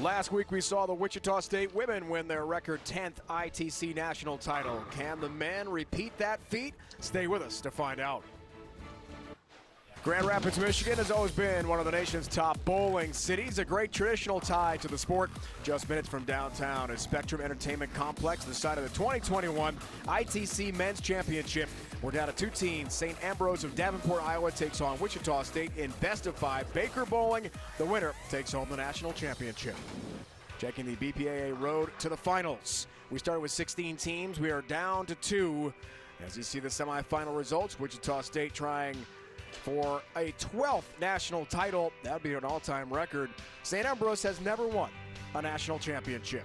Last week we saw the Wichita State women win their record 10th ITC national title. Can the men repeat that feat? Stay with us to find out. Grand Rapids, Michigan has always been one of the nation's top bowling cities, a great traditional tie to the sport. Just minutes from downtown is Spectrum Entertainment Complex, the site of the 2021 ITC Men's Championship. We're down to two teams. St. Ambrose of Davenport, Iowa takes on Wichita State in best of 5 Baker bowling. The winner takes home the national championship. Checking the BPAA road to the finals. We started with 16 teams. We are down to 2. As you see the semifinal results, Wichita State trying for a 12th national title. That would be an all-time record. St. Ambrose has never won a national championship.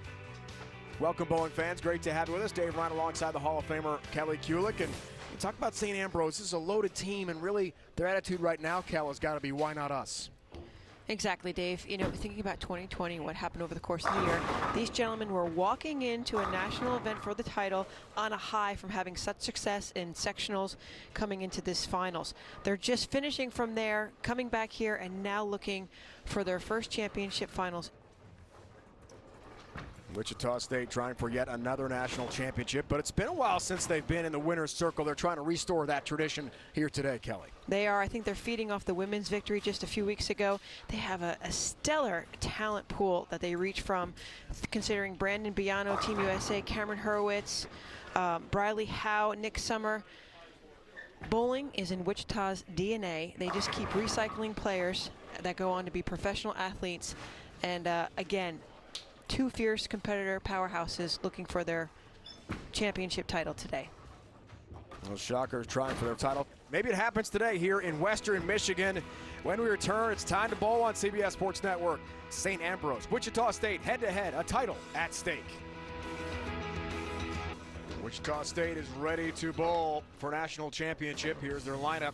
Welcome, bowling fans. Great to have you with us. Dave Ryan alongside the Hall of Famer Kelly Kulick. And you talk about St. Ambrose. This is a loaded team, and really their attitude right now, Kel, has got to be, why not us? Exactly, Dave. You know, thinking about 2020, what happened over the course of the year, these gentlemen were walking into a national event for the title on a high from having such success in sectionals coming into this finals. They're just finishing from there, coming back here, and now looking for their first championship finals. Wichita State trying for yet another national championship, but it's been a while since they've been in the winner's circle. They're trying to restore that tradition here today, Kelly. They are. I think they're feeding off the women's victory just a few weeks ago. They have a stellar talent pool that they reach from, considering Brandon Biano, Team USA, Cameron Hurwitz, Briley Howe, Nick Summer. Bowling is in Wichita's DNA. They just keep recycling players that go on to be professional athletes. And again, two fierce competitor powerhouses looking for their championship title today. Those Shockers trying for their title. Maybe it happens today here in Western Michigan. When we return, it's time to bowl on CBS Sports Network. St. Ambrose, Wichita State head-to-head, a title at stake. Wichita State is ready to bowl for national championship. Here's their lineup.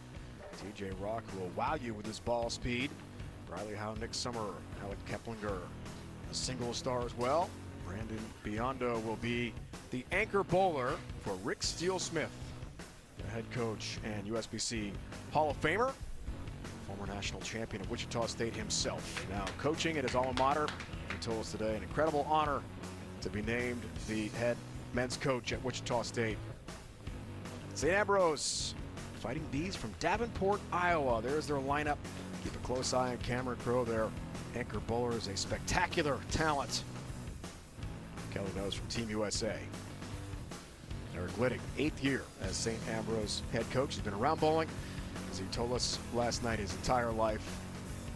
TJ Rock will wow you with his ball speed. Riley Howe, Nick Summer, Alec Keplinger, a single star as well. Brandon Biondo will be the anchor bowler for Rick Steele-Smith, the head coach and USBC Hall of Famer, former national champion of Wichita State himself. Now coaching at his alma mater. He told us today an incredible honor to be named the head men's coach at Wichita State. St. Ambrose, Fighting Bees from Davenport, Iowa. There's their lineup. Keep a close eye on Cameron Crowe there. Anchor bowler is a spectacular talent. Kelly knows from Team USA. Eric Litting, 8th year as St. Ambrose head coach. He's been around bowling, as he told us last night, his entire life,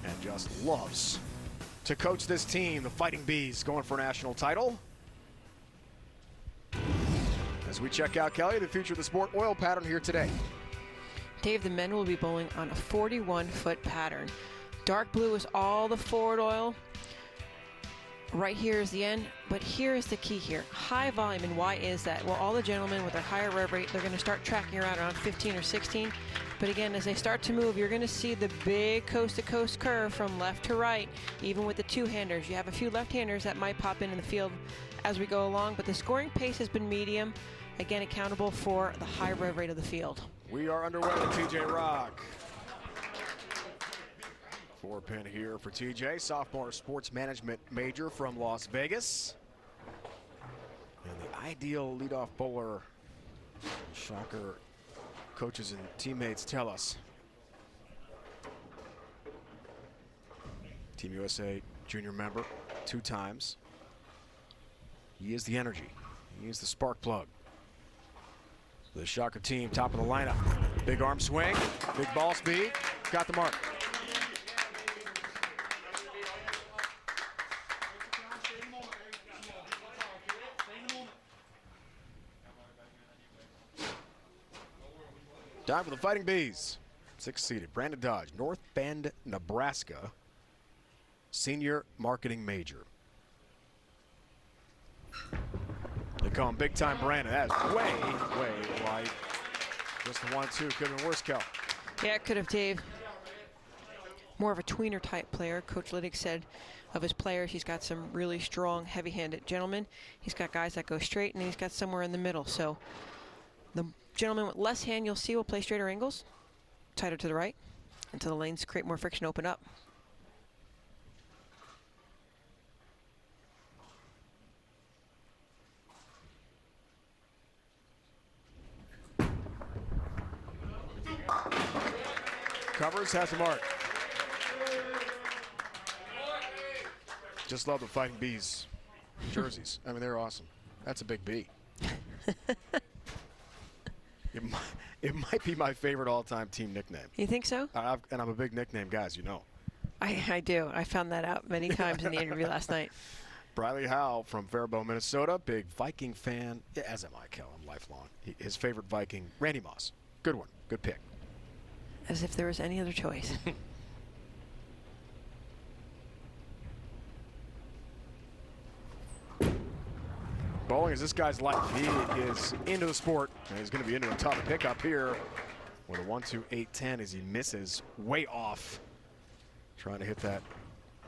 and just loves to coach this team, the Fighting Bees, going for a national title. As we check out, Kelly, the future of the sport oil pattern here today. Dave, the men will be bowling on a 41-foot pattern. Dark blue is all the forward oil. Right here is the end, but here is the key here. High volume, and why is that? Well, all the gentlemen with their higher rev rate, they're going to start tracking around 15 or 16. But again, as they start to move, you're going to see the big coast-to-coast curve from left to right, even with the two-handers. You have a few left-handers that might pop in the field as we go along, but the scoring pace has been medium, again, accountable for the high rev rate of the field. We are underway with TJ Rock. 4-pin here for TJ, sophomore sports management major from Las Vegas. And the ideal leadoff bowler, Shocker coaches and teammates tell us. Team USA junior member 2 times. He is the energy. He is the spark plug. The Shocker team, top of the lineup. Big arm swing, big ball speed, got the mark. Time for the Fighting Bees. 6th-seeded Brandon Dodge, North Bend, Nebraska, senior marketing major. They call him Big Time Brandon. That is way, way wide. Just the 1-2 could have been worse, Kel. Yeah, it could have, Dave. More of a tweener type player. Coach Liddick said of his players, he's got some really strong, heavy-handed gentlemen. He's got guys that go straight, and he's got somewhere in the middle. So the gentleman with less hand, you'll see, will play straighter angles, tighter to the right, until the lanes create more friction, open up. Recovers, has a mark. Just love the Fighting Bees jerseys. I mean, they're awesome. That's a big B. It might be my favorite all-time team nickname. You think so? And I'm a big nickname guy, as you know. I do. I found that out many times in the interview last night. Briley Howell from Faribault, Minnesota. Big Viking fan. Yeah, as am I, Kel. I'm lifelong. His favorite Viking, Randy Moss. Good one. Good pick. As if there was any other choice. Bowling is this guy's life. He is into the sport, and he's going to be into a tough pickup here with a 1-2-8-10 as he misses way off. Trying to hit that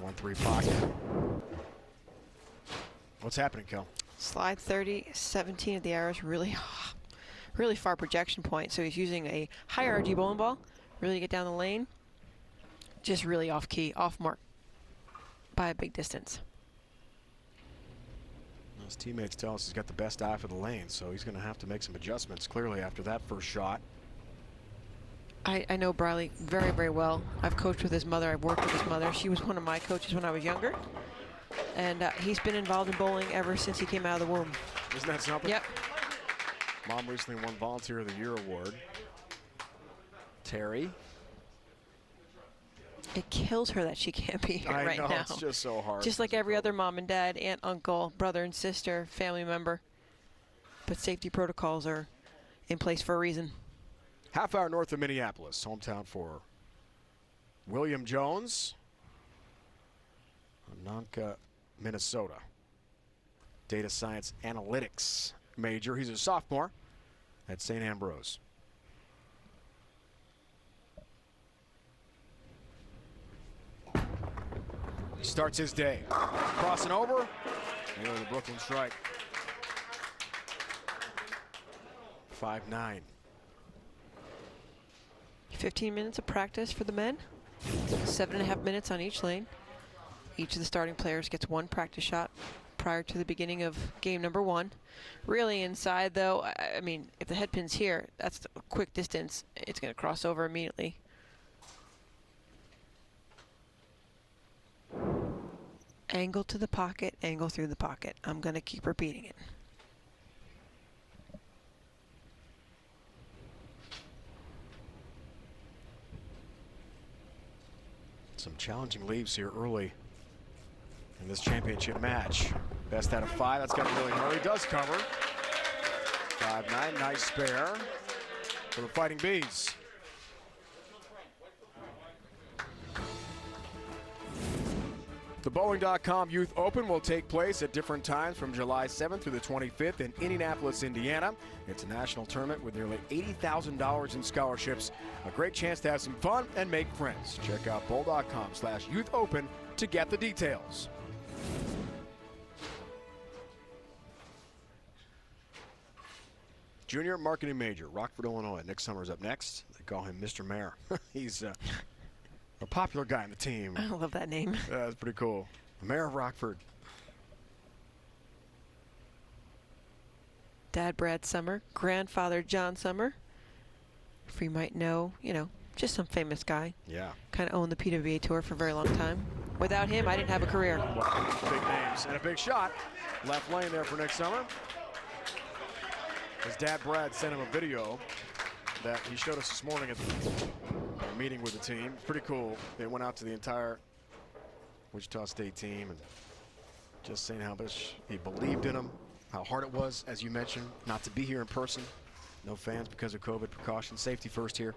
1-3 pocket. What's happening, Kel? Slide 30, 17 of the arrows, really far projection point. So he's using a high RG bowling ball, really to get down the lane. Just really off key, off mark by a big distance. His teammates tell us he's got the best eye for the lane, so he's going to have to make some adjustments clearly after that first shot. I know Briley very, very well. I've coached with his mother. I've worked with his mother. She was one of my coaches when I was younger. And he's been involved in bowling ever since he came out of the womb. Isn't that something? Yep. Mom recently won Volunteer of the Year award. Terry. It kills her that she can't be here right now. I know, it's just so hard. Just like every other mom and dad, aunt, uncle, brother and sister, family member. But safety protocols are in place for a reason. Half hour north of Minneapolis, hometown for William Jones. Ananka, Minnesota. Data science analytics major. He's a sophomore at St. Ambrose. He starts his day. Crossing over. Nearly the Brooklyn strike. 5-9. 15 minutes of practice for the men. 7.5 minutes on each lane. Each of the starting players gets one practice shot prior to the beginning of game number 1. Really inside, though, I mean, if the head pin's here, that's a quick distance. It's going to cross over immediately. Angle to the pocket, angle through the pocket. I'm going to keep repeating it. Some challenging leaves here early in this championship match. Best out of 5. That's got to really hurt. He does cover. 5-9. Nice spare for the Fighting Bees. The Bowling.com Youth Open will take place at different times from July 7th through the 25th in Indianapolis, Indiana. It's a national tournament with nearly $80,000 in scholarships. A great chance to have some fun and make friends. Check out bowl.com/Youth Open to get the details. Junior marketing major, Rockford, Illinois. Nick Summers up next. They call him Mr. Mayor. He's a popular guy on the team. I love that name. That's pretty cool. Mayor of Rockford. Dad Brad Summer, grandfather John Summer. If you might know, just some famous guy. Yeah. Kind of owned the PWA Tour for a very long time. Without him, I didn't have a career. Big names and a big shot. Left lane there for Nick Summer. His dad Brad sent him a video that he showed us this morning at the meeting with the team. Pretty cool. They went out to the entire Wichita State team and just saying how much he believed in him, how hard it was, as you mentioned, not to be here in person. No fans because of COVID precautions. Safety first here.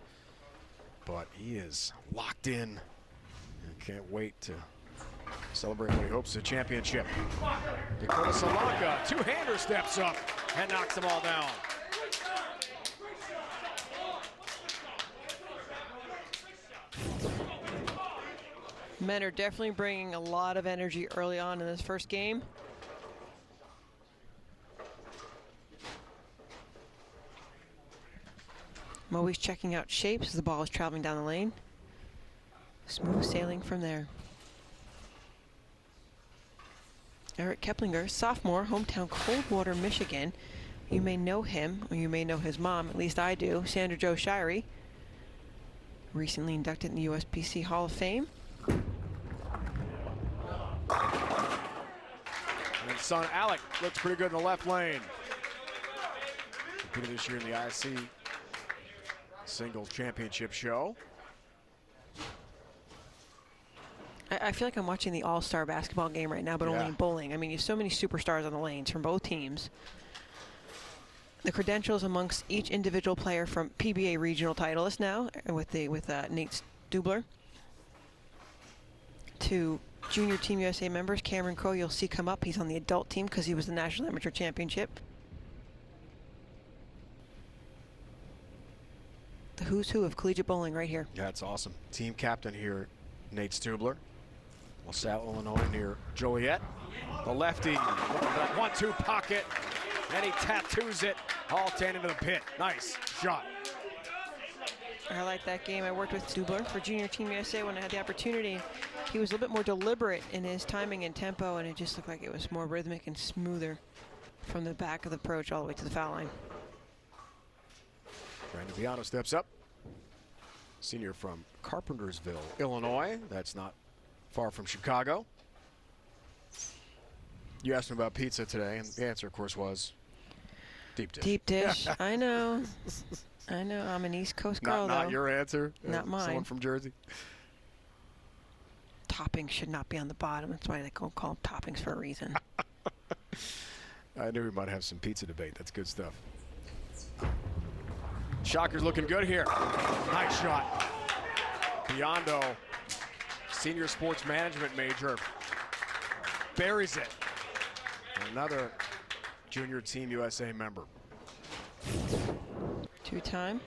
But he is locked in and can't wait to celebrate what he hopes is a championship. Dakota Salanka, two-hander steps up and knocks them all down. Men are definitely bringing a lot of energy early on in this first game. I'm always checking out shapes as the ball is traveling down the lane. Smooth sailing from there. Eric Keplinger, sophomore, hometown Coldwater, Michigan. You may know him, or you may know his mom, at least I do, Sandra Jo Shirey. recently inducted in the USBC Hall of Fame. And son Alec looks pretty good in the left lane. Competed this year in the IC Singles Championship show. I feel like I'm watching the all-star basketball game right now, but only in bowling. I mean, you have so many superstars on the lanes from both teams. The credentials amongst each individual player, from PBA regional titleist now with Nate Stubler, to junior Team USA members. Cameron Crowe, you'll see come up. He's on the adult team because he was the National Amateur Championship. The who's who of collegiate bowling right here. Yeah, it's awesome. Team captain here, Nate Stubler. LaSalle, Illinois, near Joliet. The lefty, that 1-2 pocket, and he tattoos it, all 10 into the pit. Nice shot. I like that game. I worked with Stubler for Junior Team USA when I had the opportunity. He was a little bit more deliberate in his timing and tempo, and it just looked like it was more rhythmic and smoother from the back of the approach all the way to the foul line. Brandon Viano steps up. Senior from Carpentersville, Illinois. That's not far from Chicago. You asked him about pizza today, and the answer, of course, was deep dish. Deep dish. I know. I know. I'm an East Coast girl, though. Not your answer? Not mine. Someone from Jersey? Toppings should not be on the bottom. That's why they call them toppings for a reason. I knew we might have some pizza debate. That's good stuff. Shocker's looking good here. Nice shot. Biondo, senior sports management major, buries it. Another junior Team USA member. Two-time.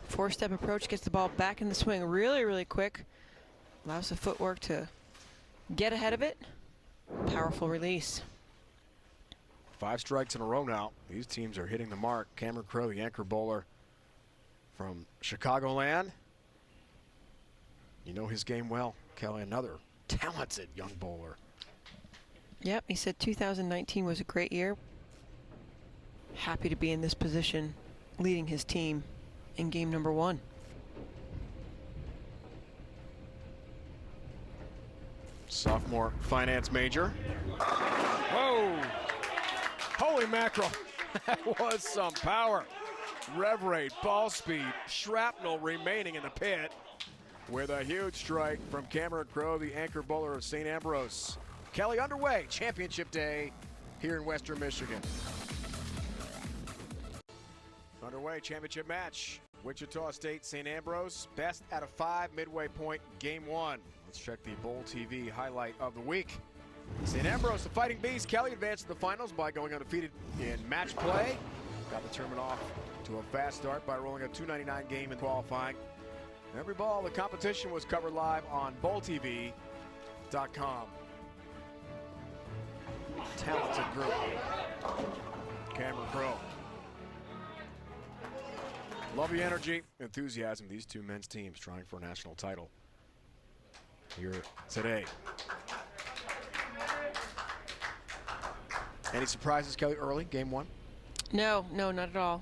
Four-step approach, gets the ball back in the swing really, really quick. Allows the footwork to get ahead of it. Powerful release. 5 strikes in a row now. These teams are hitting the mark. Cameron Crowe, the anchor bowler from Chicagoland. You know his game well. Kelly, another talented young bowler. Yep, he said 2019 was a great year. Happy to be in this position, leading his team in game number 1. Sophomore finance major. Whoa! Holy mackerel. That was some power. Rev rate, ball speed, shrapnel remaining in the pit with a huge strike from Cameron Crowe, the anchor bowler of St. Ambrose. Kelly, underway, championship day here in Western Michigan. Underway, championship match. Wichita State, St. Ambrose, best out of 5, midway point, game 1. Let's check the Bowl TV highlight of the week. St. Ambrose, the Fighting Beast. Kelly advanced to the finals by going undefeated in match play. Got the tournament off to a fast start by rolling a 299 game in qualifying. Every ball, the competition was covered live on bowltv.com. Talented group. Cameron Crowe. Love the energy, enthusiasm. These two men's teams trying for a national title here today. Any surprises, Kelly, early, game 1? No, not at all.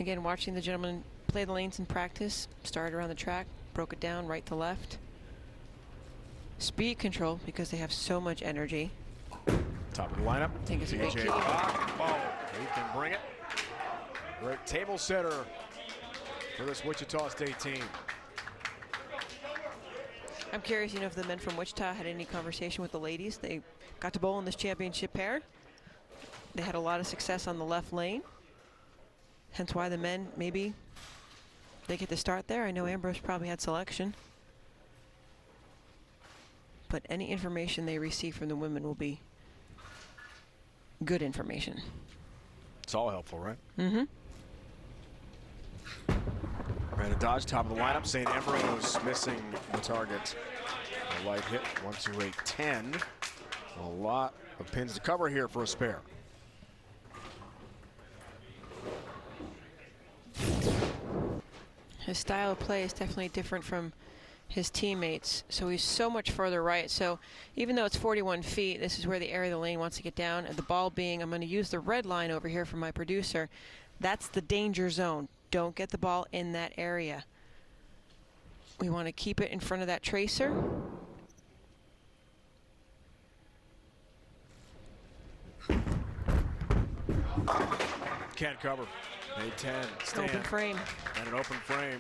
Again, watching the gentleman play the lanes in practice, started around the track, broke it down right to left. Speed control, because they have so much energy. Top of the lineup. I think it's a big key. Oh, he can bring it. Great table setter for this Wichita State team. I'm curious, if the men from Wichita had any conversation with the ladies. They got to bowl in this championship pair. They had a lot of success on the left lane. Hence why the men, maybe they get to start there. I know Ambrose probably had selection. But any information they receive from the women will be good information. It's all helpful, right? Mm-hmm. Brandon Dodge, top of the lineup. St. Ambrose missing the target. A light hit, 1, 2, 8, 10. A lot of pins to cover here for a spare. His style of play is definitely different from his teammates, so he's so much further right. So even though it's 41 feet, this is where the area of the lane wants to get down. And the ball being, I'm going to use the red line over here for my producer. That's the danger zone. Don't get the ball in that area. We want to keep it in front of that tracer. Can't cover. A 10 stand. Open frame. And an open frame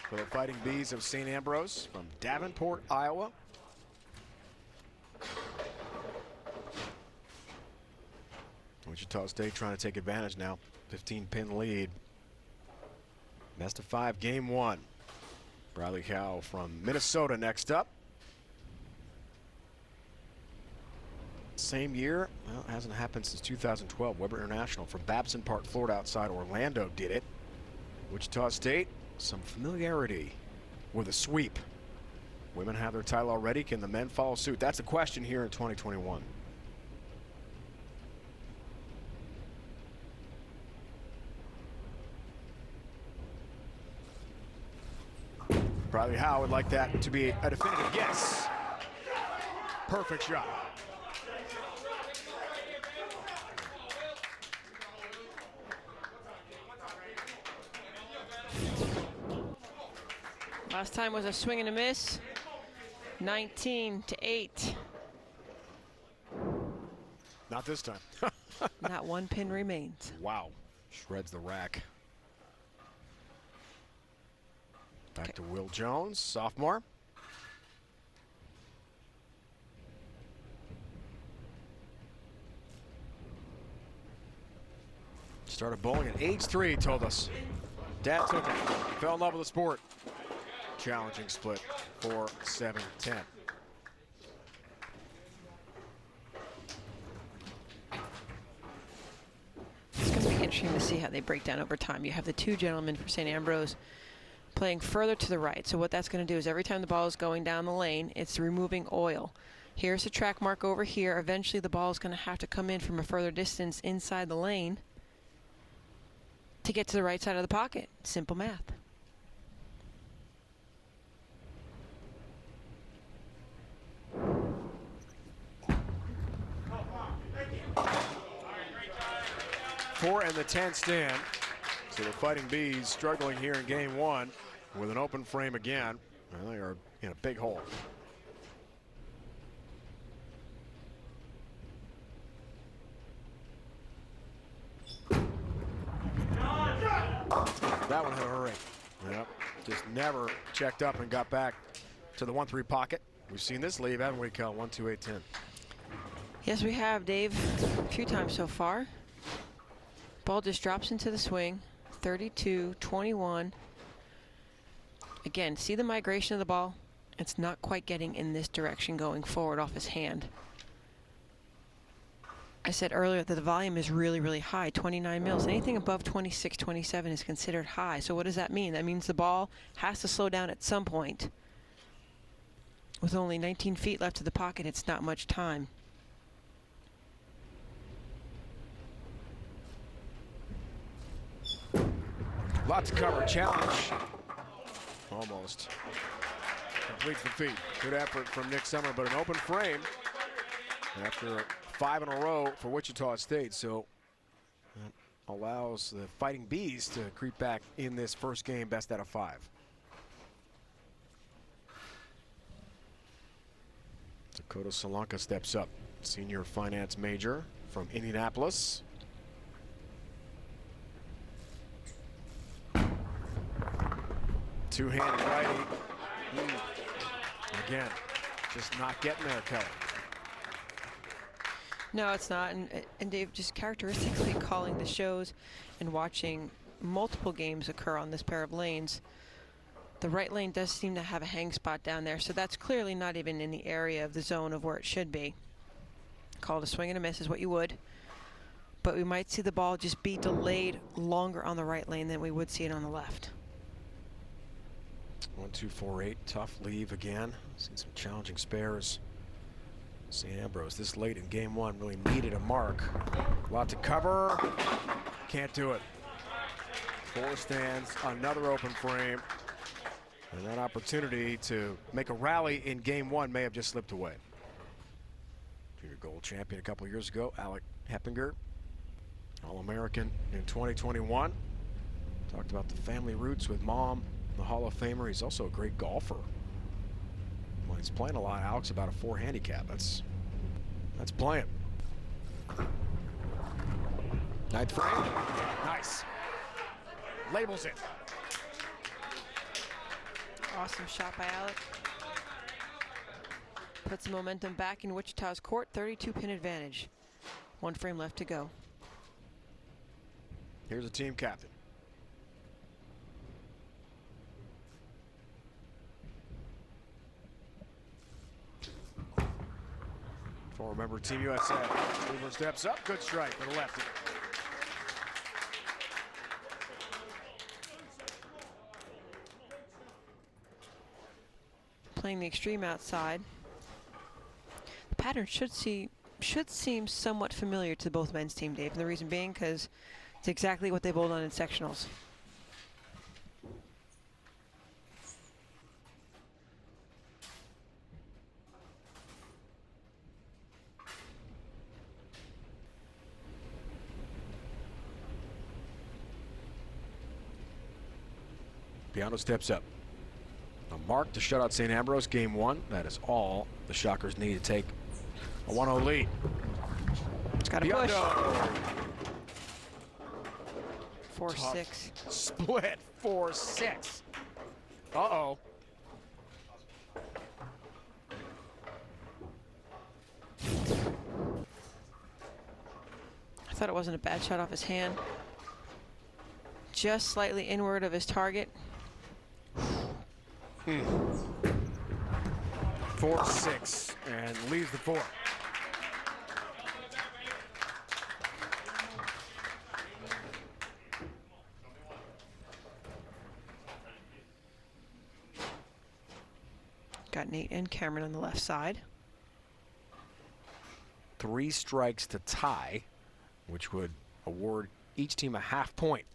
for the Fighting Bees of St. Ambrose from Davenport, Iowa. Wichita State trying to take advantage now. 15-pin lead. Best of 5, game 1. Bradley Howe from Minnesota next up. Same year, well, it hasn't happened since 2012. Weber International from Babson Park, Florida, outside Orlando did it. Wichita State, some familiarity with a sweep. Women have their title already. Can the men follow suit? That's the question here in 2021. Bradley Howe would like that to be a definitive yes. Perfect shot. Last time was a swing and a miss. 19-8. Not this time. Not one pin remains. Wow. Shreds the rack. Back to Will Jones, sophomore. Started bowling at age 3, told us. Dad took it. Fell in love with the sport. Challenging split, 4-7-10. It's going to be interesting to see how they break down over time. You have the two gentlemen for St. Ambrose playing further to the right. So what that's going to do is every time the ball is going down the lane, it's removing oil. Here's the track mark over here. Eventually the ball is going to have to come in from a further distance inside the lane to get to the right side of the pocket. Simple math. Four and the 10 stand. So the Fighting Bees struggling here in game 1 with an open frame again. And they are in a big hole. That one had a hurry. Yep. Just never checked up and got back to the 1-3 pocket. We've seen this leave, haven't we, Kel? 1-2-8-10. Yes, we have, Dave. A few times so far. Ball just drops into the swing. 32-21. Again, see the migration of the ball? It's not quite getting in this direction going forward off his hand. I said earlier that the volume is really, really high, 29 mils. Anything above 26, 27 is considered high. So what does that mean? That means the ball has to slow down at some point. With only 19 feet left of the pocket, it's not much time. Lots of cover, challenge. Almost. Completes the feat. Good effort from Nick Summer, but an open frame after 5 in a row for Wichita State. So that allows the Fighting Bees to creep back in this first game, best out of 5. Dakota Solanka steps up, senior finance major from Indianapolis. Two-handed righty. Again, just not getting there, Kelly. No, it's not. And Dave, just characteristically calling the shows and watching multiple games occur on this pair of lanes, the right lane does seem to have a hang spot down there, so that's clearly not even in the area of the zone of where it should be. Called a swing and a miss is what you would. But we might see the ball just be delayed longer on the right lane than we would see it on the left. 1-2-4-8, tough leave again. Seen some challenging spares. St. Ambrose this late in game 1 really needed a mark. A lot to cover. Can't do it. 4 stands, another open frame. And that opportunity to make a rally in game 1 may have just slipped away. Junior gold champion a couple years ago, Alec Heppinger. All-American in 2021. Talked about the family roots with mom the Hall of Famer. He's also a great golfer. When he's playing a lot, Alex, about a 4 handicap. That's playing. Ninth frame. Nice. Labels it. Awesome shot by Alec. Puts the momentum back in Wichita's court. 32-pin advantage. 1 frame left to go. Here's a team captain. Former member Team USA. Cleveland steps up. Good strike for the lefty. Playing the extreme outside. The pattern should seem somewhat familiar to both men's team, Dave. And the reason being because it's exactly what they bowled on in sectionals. Piano steps up. A mark to shut out St. Ambrose, game 1. That is all the Shockers need to take a 1-0 lead. It's got to push. 4-6. Split 4-6. Uh-oh. I thought it wasn't a bad shot off his hand. Just slightly inward of his target. 4-6 and leaves the 4. Got Nate and Cameron on the left side. 3 strikes to tie, which would award each team a half point.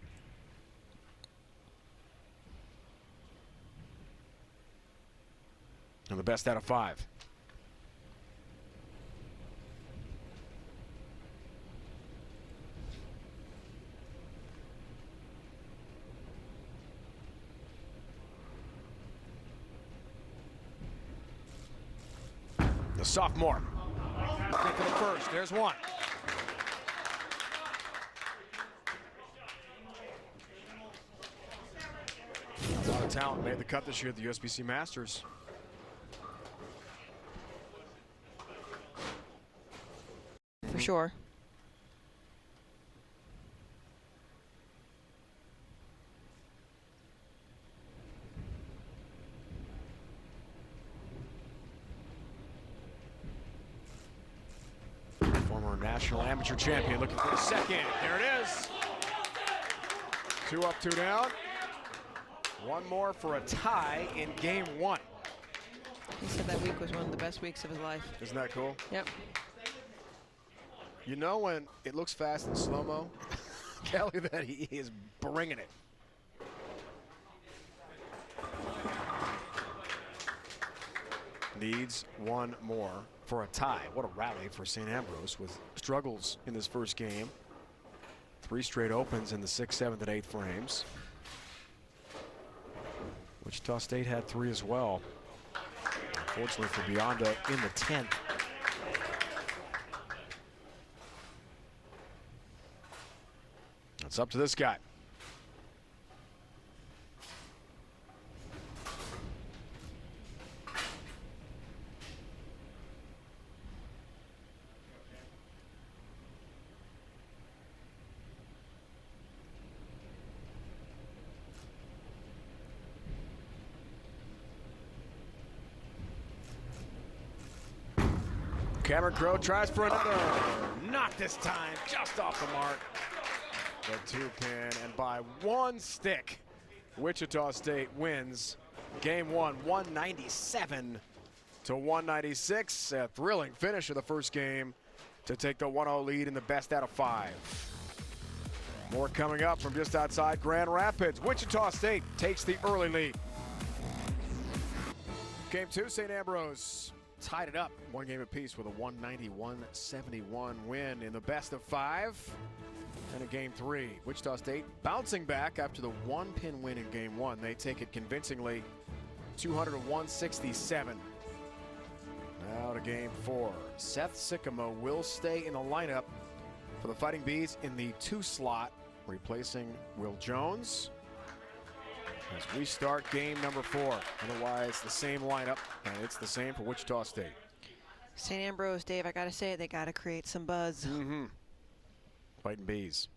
And the best out of 5. The sophomore. Looking for the first. There's one. A lot of talent made the cut this year at the USBC Masters. For sure. Former national amateur champion looking for the second. There it is. 2 up, 2 down. 1 more for a tie in game 1. He said that week was one of the best weeks of his life. Isn't that cool? Yep. You know when it looks fast in slow-mo, Kelly, that he is bringing it. Needs 1 more for a tie. What a rally for St. Ambrose with struggles in this first game. 3 straight opens in the 6th, 7th, and 8th frames. Wichita State had 3 as well. Unfortunately for Bionda in the 10th. It's up to this guy. Cameron Crowe tries for another. Not this time, just off the mark. The 2-pin, and by 1 stick, Wichita State wins game 1, 197 to 196. A thrilling finish of the first game to take the 1-0 lead in the best out of 5. More coming up from just outside Grand Rapids. Wichita State takes the early lead. Game 2, St. Ambrose tied it up 1 game apiece with a 191-71 win in the best of 5 and a game 3. Wichita State bouncing back after the 1-pin win in game 1. They take it convincingly 201-67. Now to game 4. Seth Sycamore will stay in the lineup for the Fighting Bees in the 2 slot, replacing Will Jones as we start game number 4. Otherwise, the same lineup, and it's the same for Wichita State. St. Ambrose, Dave, I got to say, they got to create some buzz. Fighting Bees.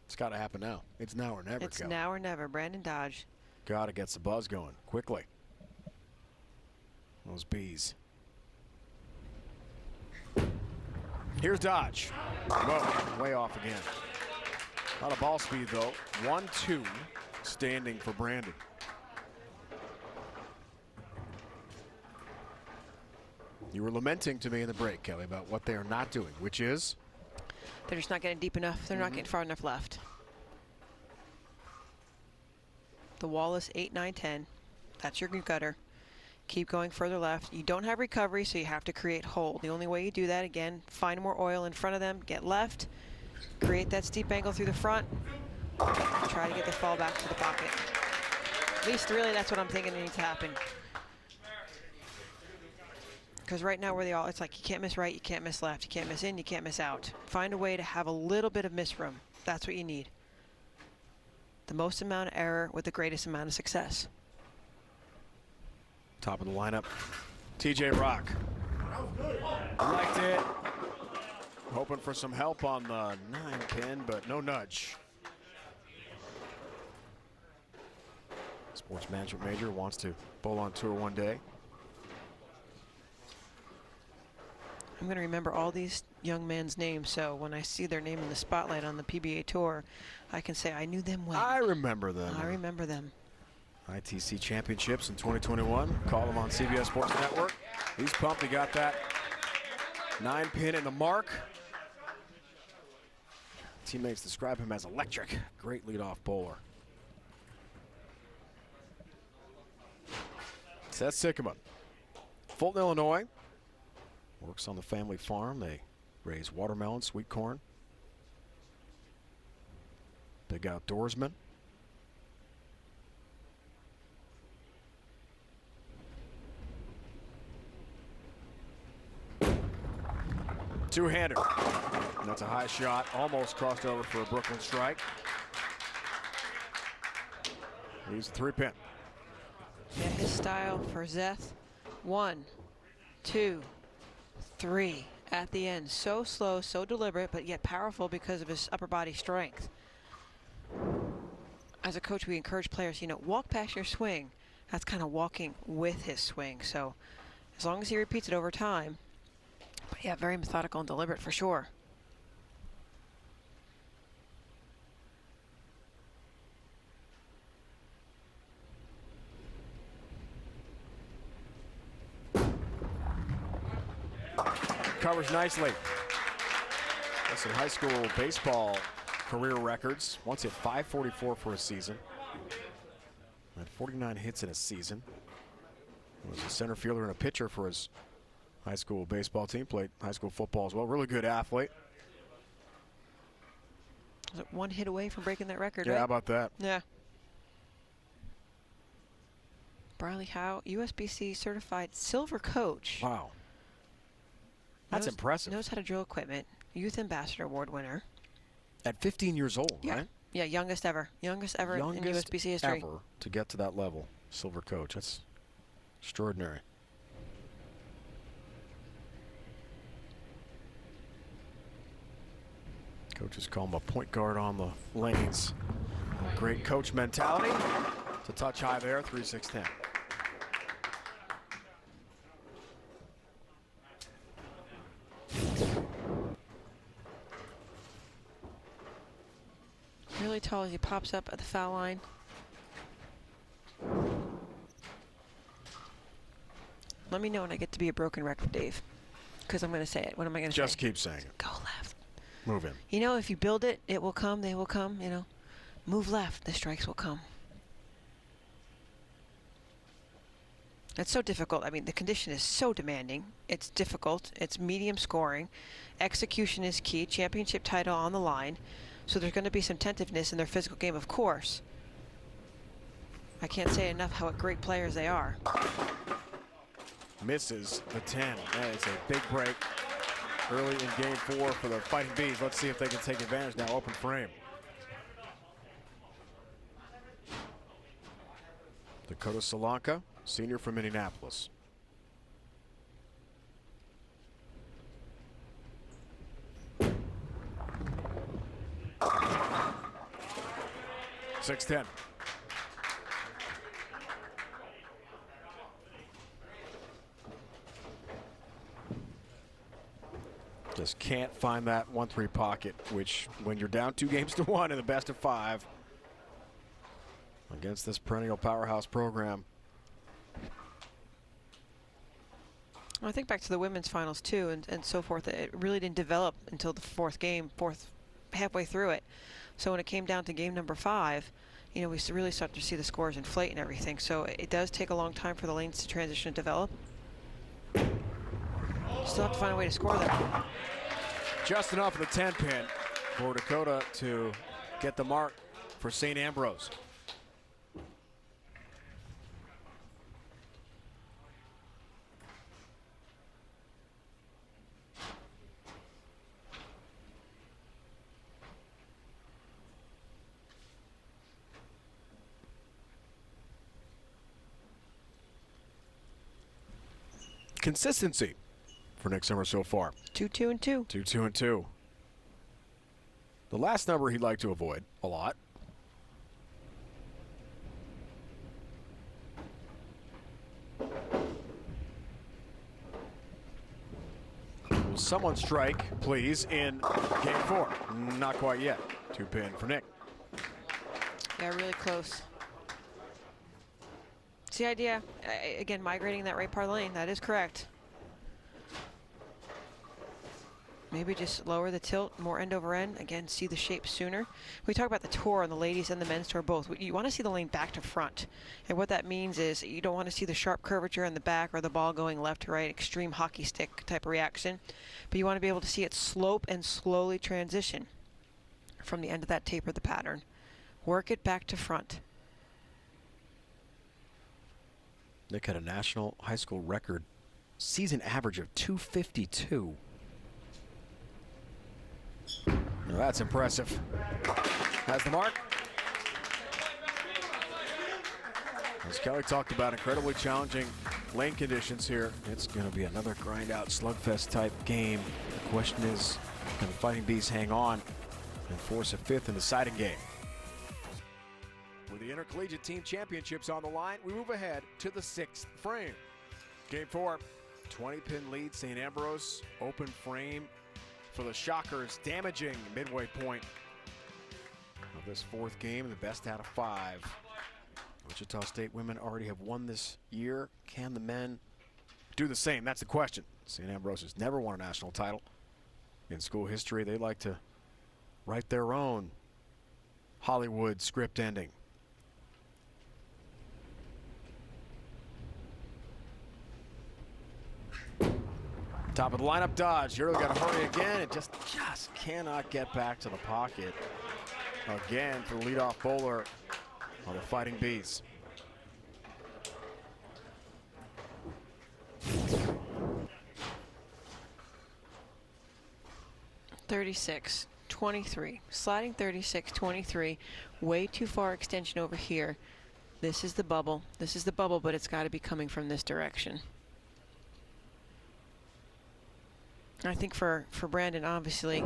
It's got to happen now. It's now or never. It's now or never. Brandon Dodge. Got to get some buzz going quickly. Those Bees. Here's Dodge. Whoa, way off again. A lot of ball speed, though. 1-2 standing for Brandon. You were lamenting to me in the break, Kelly, about what they are not doing, which is? They're just not getting deep enough. They're not getting far enough left. The wall is 8, 9, 10. That's your gutter. Keep going further left. You don't have recovery, so you have to create hold. The only way you do that, again, find more oil in front of them, get left, create that steep angle through the front, try to get the fall back to the pocket. At least, really, that's what I'm thinking needs to happen. Because right now, where they all, it's like you can't miss right, you can't miss left, you can't miss in, you can't miss out. Find a way to have a little bit of miss room. That's what you need. The most amount of error with the greatest amount of success. Top of the lineup, TJ Rock. Liked it. Hoping for some help on the 9-pin, but no nudge. Sports management major wants to bowl on tour one day. I'm going to remember all these young men's names, so when I see their name in the spotlight on the PBA Tour, I can say I knew them well. I remember them. I remember them. ITC Championships in 2021. Call them on CBS Sports Network. He's pumped. He got that 9-pin in the mark. Teammates describe him as electric. Great leadoff bowler. Seth Sycamore. Fulton, Illinois. Works on the family farm. They raise watermelon, sweet corn. Big outdoorsman. Two-hander. That's a high shot. Almost crossed over for a Brooklyn strike. He's a 3-pin. Yeah, his style for Zeth. 1, 2, 3 at the end. So slow, so deliberate, but yet powerful because of his upper body strength. As a coach, we encourage players, walk past your swing. That's kind of walking with his swing. So as long as he repeats it over time, but yeah, very methodical and deliberate for sure. Covers nicely. That's some high school baseball career records. Once hit .544 for a season. Had 49 hits in a season. Was a center fielder and a pitcher for his high school baseball team. Played high school football as well. Really good athlete. Was it 1 hit away from breaking that record, Yeah, right? how about that? Yeah. Briley Howe, USBC certified silver coach. Wow. That's impressive. Knows how to drill equipment. Youth Ambassador Award winner. At 15 years old, Yeah. right? Yeah, youngest ever. Youngest ever in USBC history. Ever to get to that level. Silver coach. That's extraordinary. Coaches call him a point guard on the lanes. Great coach mentality. It's a touch high there, 3-6-10. Really tall as he pops up at the foul line. Let me know when I get to be a broken record, Dave. Because I'm going to say it. What am I going to say? Just keep saying it. Go left. Move in. If you build it, it will come. They will come, Move left. The strikes will come. It's so difficult. I mean, the condition is so demanding. It's difficult. It's medium scoring. Execution is key. Championship title on the line. So there's going to be some tentativeness in their physical game, of course. I can't say enough how great players they are. Misses the 10. And it's a big break early in game 4 for the Fighting Bees. Let's see if they can take advantage now. Open frame. Dakota Solanka, senior from Indianapolis. .610. Just can't find that 1-3 pocket, which when you're down 2-1 in the best of 5 against this perennial powerhouse program. I think back to the women's finals too, and so forth. It really didn't develop until the fourth halfway through it. So when it came down to game number 5, you know, we really started to see the scores inflate and everything. So it does take a long time for the lanes to transition and develop. Still have to find a way to score them. Just enough of the 10 pin for Dakota to get the mark for St. Ambrose. Consistency for Nick Summer so far. 2-2-2. 2-2-2. The last number he'd like to avoid a lot. Will someone strike, please, in game 4? Not quite yet. 2-pin for Nick. Yeah, really close. It's the idea, again, migrating that right part of the lane. That is correct. Maybe just lower the tilt, more end over end. Again, see the shape sooner. We talk about the tour on the ladies and the men's tour both. You want to see the lane back to front. And what that means is you don't want to see the sharp curvature in the back or the ball going left to right, extreme hockey stick type of reaction. But you want to be able to see it slope and slowly transition from the end of that taper, the pattern. Work it back to front. Nick had a national high school record season average of 252. Now that's impressive. Has the mark. As Kelly talked about, incredibly challenging lane conditions here. It's going to be another grind out slugfest type game. The question is, can the Fighting Bees hang on and force a 5th in the deciding game? With the Intercollegiate Team Championships on the line, we move ahead to the 6th frame. Game 4, 20-pin lead, St. Ambrose, open frame for the Shockers, damaging midway point of this 4th game, the best out of 5. Wichita State women already have won this year. Can the men do the same? That's the question. St. Ambrose has never won a national title in school history. They like to write their own Hollywood script ending. Top of the lineup, dodge. You're got to hurry again. It just cannot get back to the pocket. Again for the leadoff bowler of the Fighting Bees. (36-23) sliding 36-23. Way too far extension over here. This is the bubble. This is the bubble, but it's got to be coming from this direction. I think for Brandon, obviously,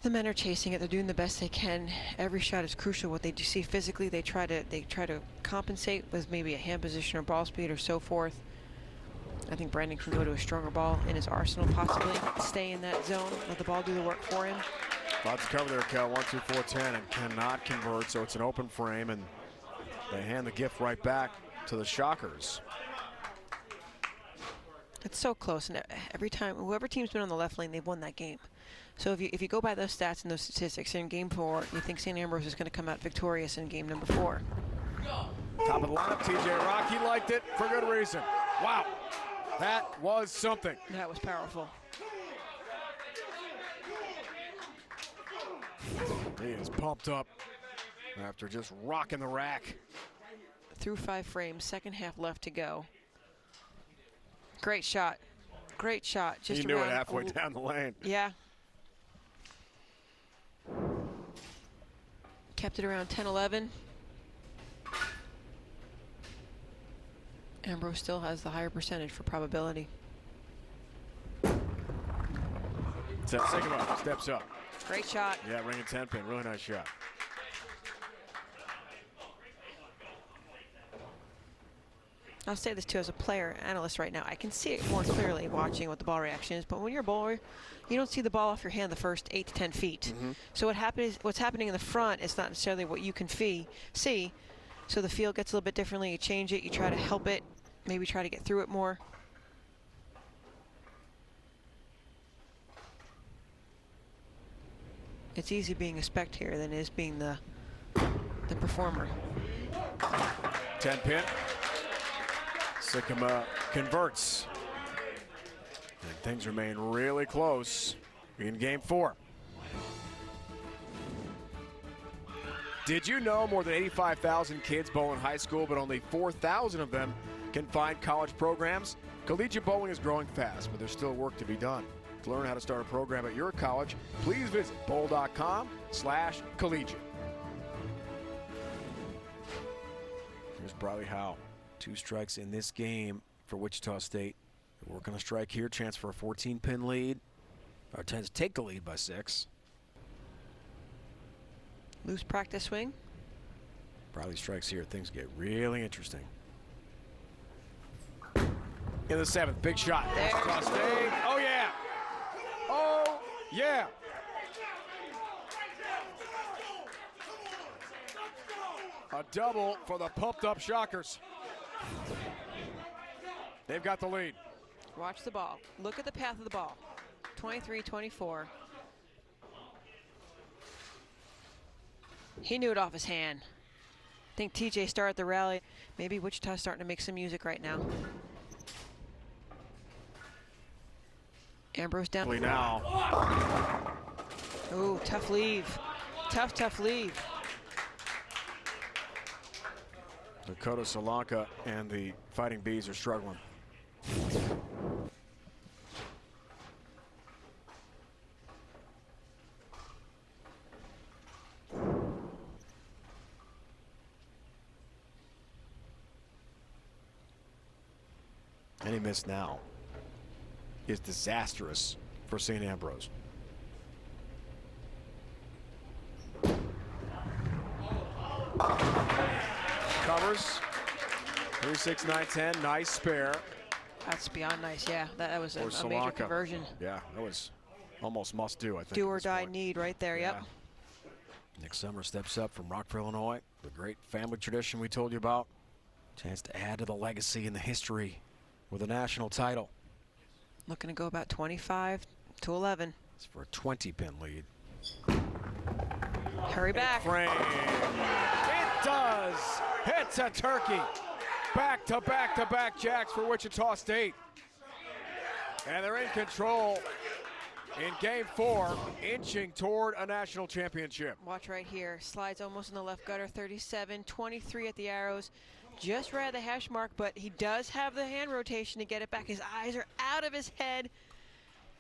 the men are chasing it. They're doing the best they can. Every shot is crucial. What they do see physically, they try to compensate with maybe a hand position or ball speed or so forth. I think Brandon can go to a stronger ball in his arsenal, possibly stay in that zone, let the ball do the work for him. Lots of cover there, Cal. 1-2-4-10 and cannot convert, so it's an open frame, and they hand the gift right back to the Shockers. It's so close, and every time, whoever team's been on the left lane, they've won that game. So if you go by those stats and those statistics, in game 4, you think St. Ambrose is going to come out victorious in game number 4. Top of the lineup, TJ Rock. He liked it for good reason. Wow, that was something. That was powerful. He is pumped up after just rocking the rack. Through 5 frames, second half left to go. Great shot. Great shot. Just he knew it halfway down the lane. Yeah. Kept it around 10-11. Ambrose still has the higher percentage for probability. Second up, steps up. Great shot. Yeah, ring and 10 pin, really nice shot. I'll say this too, as a player, analyst right now, I can see it more clearly watching what the ball reaction is, but when you're a bowler, you don't see the ball off your hand the first 8 to 10 feet. So what's happening in the front is not necessarily what you can see. So the feel gets a little bit differently. You change it, you try to help it, maybe try to get through it more. It's easy being a spectator than it is being the performer. 10 pin. Sycamore converts. And things remain really close in game 4. Did you know more than 85,000 kids bowl in high school, but only 4,000 of them can find college programs? Collegiate bowling is growing fast, but there's still work to be done. To learn how to start a program at your college, please visit bowl.com/collegiate. Here's Briley Howe. 2 strikes in this game for Wichita State. They're working a strike here, chance for a 14-pin lead. Or chance to take the lead by 6. Loose practice swing. Briley strikes here, things get really interesting. In the 7th, big shot. There. Wichita State. Oh yeah! Oh yeah! A double for the pumped up Shockers. They've got the lead. Watch the ball. Look at the path of the ball. 23-24. He knew it off his hand. I think TJ started the rally. Maybe Wichita's starting to make some music right now. Ambrose down. Now. Ooh, tough leave. Tough leave. Dakota Solanka and the Fighting Bees are struggling. Any miss now is disastrous for St. Ambrose. Covers. 3, 6, 9, 10. Nice spare. That's beyond nice, yeah. That was a major Solanka. conversion. Yeah, that was almost must do, I think. Do or die need right there, yep. Nick Summer steps up from Rockford, Illinois. The great family tradition we told you about. Chance to add to the legacy and the history with a national title. Looking to go about 25-11. It's for a 20-pin lead. Hurry back. Frame. It does. Hits a turkey. Back-to-back jacks for Wichita State. And they're in control in game 4, inching toward a national championship. Watch right here. Slides almost in the left gutter. 37-23 at the arrows. Just right at the hash mark, but he does have the hand rotation to get it back. His eyes are out of his head.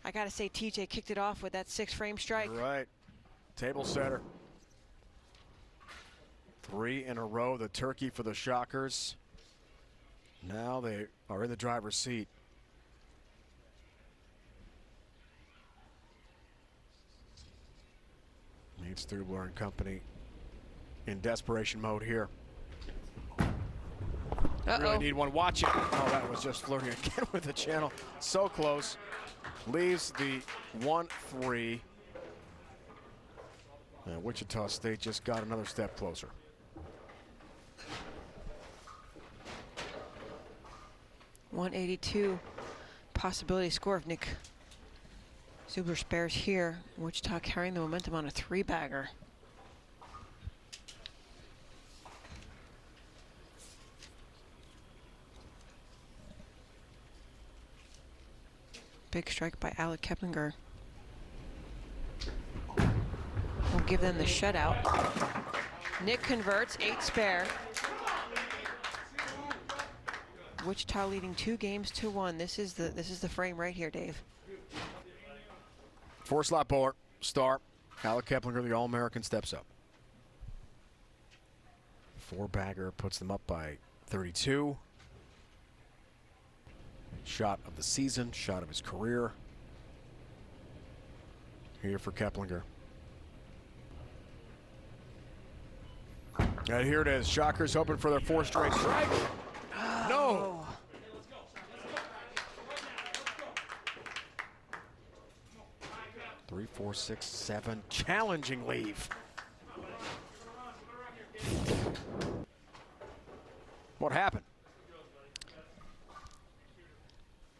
I got to say, TJ kicked it off with that 6-frame strike. Right. Table setter. 3 in a row, the turkey for the Shockers. Now they are in the driver's seat. Needs Thubler and company in desperation mode here. Really need one. Watch it. Oh, that was just flirting again with the channel. So close. Leaves the 1-3. And Wichita State just got another step closer. .182 possibility score if Nick Zubler spares here. Wichita carrying the momentum on a 3-bagger. Big strike by Alec Keplinger. We'll give them the shutout. Nick converts, 8 spare. Wichita leading 2 games to 1. This is the frame right here, Dave. 4-slot bowler, star. Alec Keplinger, the All-American, steps up. 4-bagger puts them up by 32. Shot of the season, shot of his career. Here for Keplinger. And here it is. Shockers hoping for their 4th straight strike. No. Three, 4, 6, 7. Challenging leave. What happened?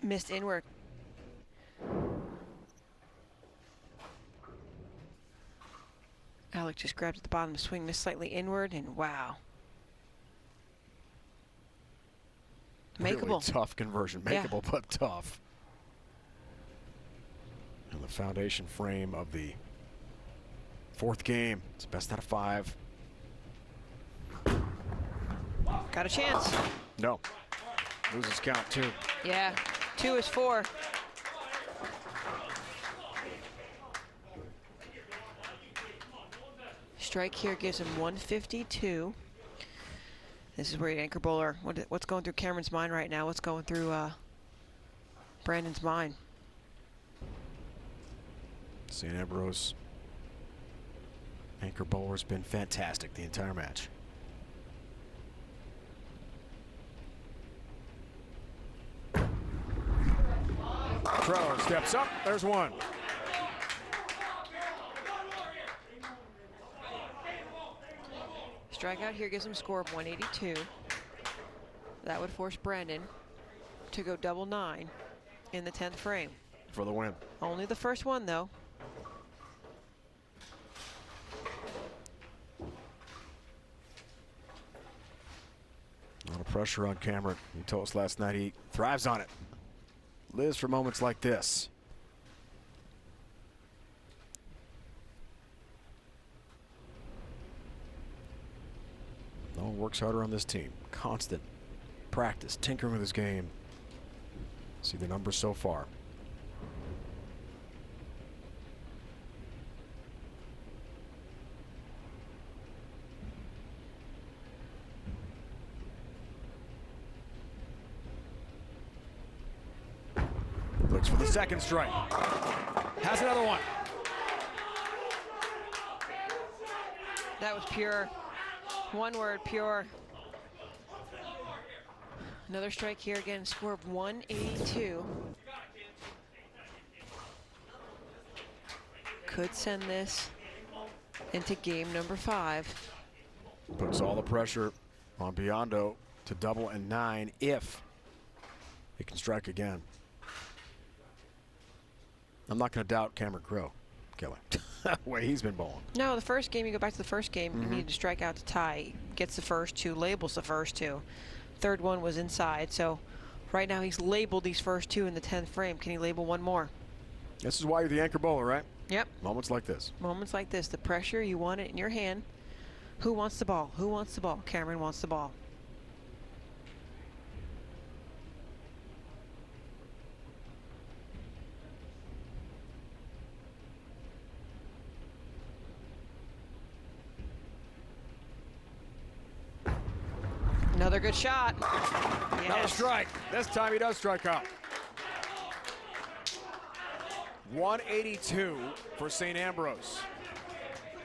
Missed inward. Alec just grabbed at the bottom of the swing, missed slightly inward, and wow. Makeable. Really tough conversion. Makeable, yeah. But tough. And the foundation frame of the 4th game. It's best out of 5. Got a chance. No. Loses count 2. Yeah, 2 is 4. Strike here gives him 152. This is where the anchor bowler, what's going through Cameron's mind right now? What's going through Brandon's mind? St. Ambrose anchor bowler has been fantastic the entire match. Trello steps up. There's 1. Strikeout here gives him a score of 182. That would force Brandon to go double 9 in the 10th frame. For the win. Only the first one, though. A lot of pressure on Cameron. He told us last night he thrives on it. Lives for moments like this. No one works harder on this team. Constant practice, tinkering with his game. See the numbers so far. Looks for the 2nd strike. Has another one. That was pure. One word, pure. Another strike here again, score of 182. Could send this into game number 5. Puts all the pressure on Biondo to double and 9 if he can strike again. I'm not going to doubt Cameron Crowe, Kelly. The way he's been bowling. No, the first game, you go back to the first game, you needed to strike out to tie. He gets the first 2, labels the first 2. 3rd one was inside, so right now he's labeled these first 2 in the 10th frame. Can he label 1 more? This is why you're the anchor bowler, right? Yep. Moments like this. Moments like this, the pressure, you want it in your hand. Who wants the ball? Who wants the ball? Cameron wants the ball. Another good shot. Yes. Another strike. This time he does strike out. 182 for St. Ambrose.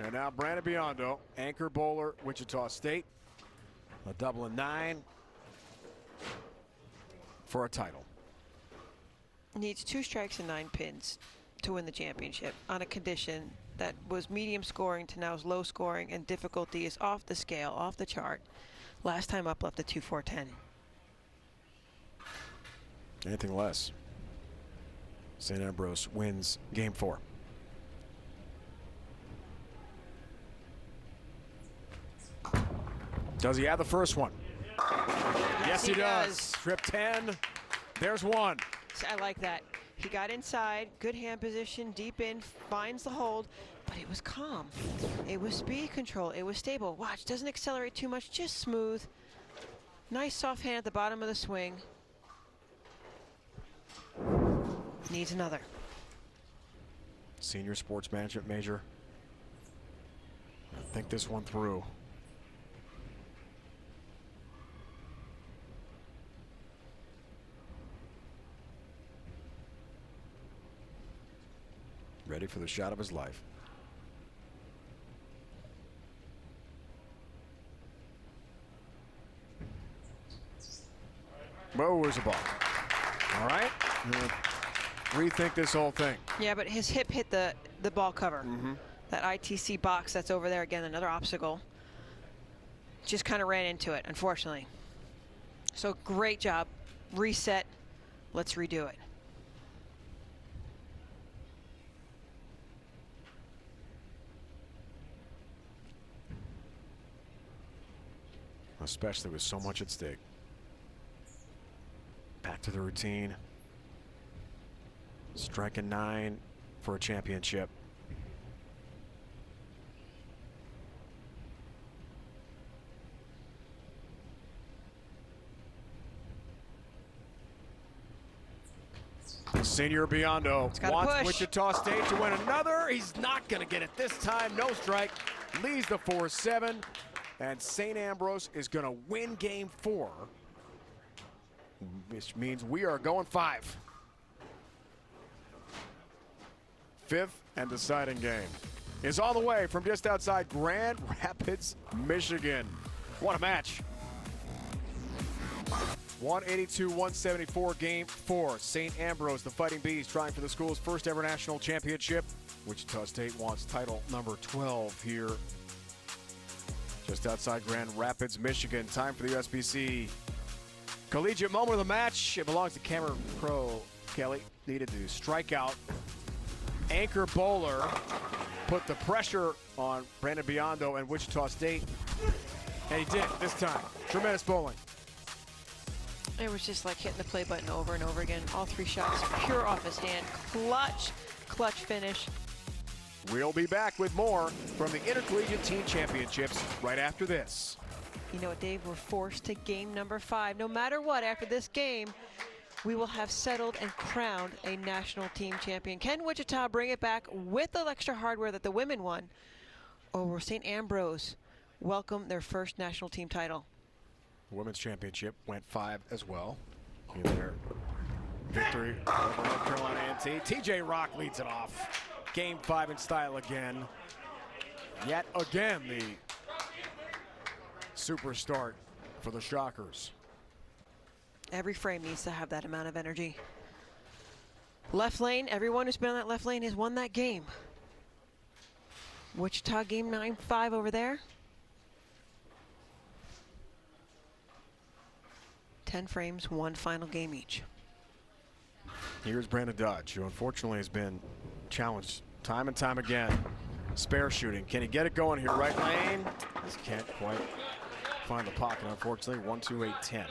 And now Brandon Biondo, anchor bowler, Wichita State. A double and 9 for a title. Needs 2 strikes and 9 pins to win the championship on a condition that was medium scoring to now is low scoring, and difficulty is off the scale, off the chart. Last time up left at 2-4-10. Anything less. St. Ambrose wins game 4. Does he have the first one? Yes, he does. Strip 10. There's 1. I like that. He got inside, good hand position, deep in, finds the hold, but it was calm. It was speed control, it was stable. Watch, doesn't accelerate too much, just smooth. Nice soft hand at the bottom of the swing. Needs another. Senior sports management major. Think this one through. Ready for the shot of his life. Whoa, where's the ball? All right. Rethink this whole thing. Yeah, but his hip hit the ball cover. That ITC box that's over there, again, another obstacle. Just kind of ran into it, unfortunately. So great job. Reset. Let's redo it. Especially with so much at stake. Back to the routine. Striking 9 for a championship. Senior Biondo wants Wichita State to win another. He's not going to get it this time. No strike. Leads the 4-7. And St. Ambrose is going to win game 4. Which means we are going 5. 5th and deciding game is on the way from just outside Grand Rapids, Michigan. What a match. 182-174 game 4. St. Ambrose, the Fighting Bees, trying for the school's first ever national championship. Wichita State wants title number 12 here. Just outside Grand Rapids, Michigan. Time for the USBC collegiate moment of the match. It belongs to Cameron Pro. Kelly needed to strike out. Anchor bowler put the pressure on Brandon Biondo and Wichita State. And he did it this time. Tremendous bowling. It was just like hitting the play button over and over again. All 3 shots pure off his hand. Clutch finish. We'll be back with more from the Intercollegiate Team Championships right after this. You know what, Dave? We're forced to game number 5. No matter what, after this game, we will have settled and crowned a national team champion. Can Wichita bring it back with the extra hardware that the women won? Or will St. Ambrose welcome their first national team title? The women's championship went 5 as well. In their victory over North Carolina A&T. TJ Rock leads it off. Game 5 in style again. Yet again, the super start for the Shockers. Every frame needs to have that amount of energy. Left lane, everyone who's been on that left lane has won that game. Wichita game 9-5 over there. 10 frames, 1 final game each. Here's Brandon Dodge, who unfortunately has been challenged time and time again. Spare shooting. Can he get it going here? Right lane. Just can't quite find the pocket, unfortunately. 1-2-8-10.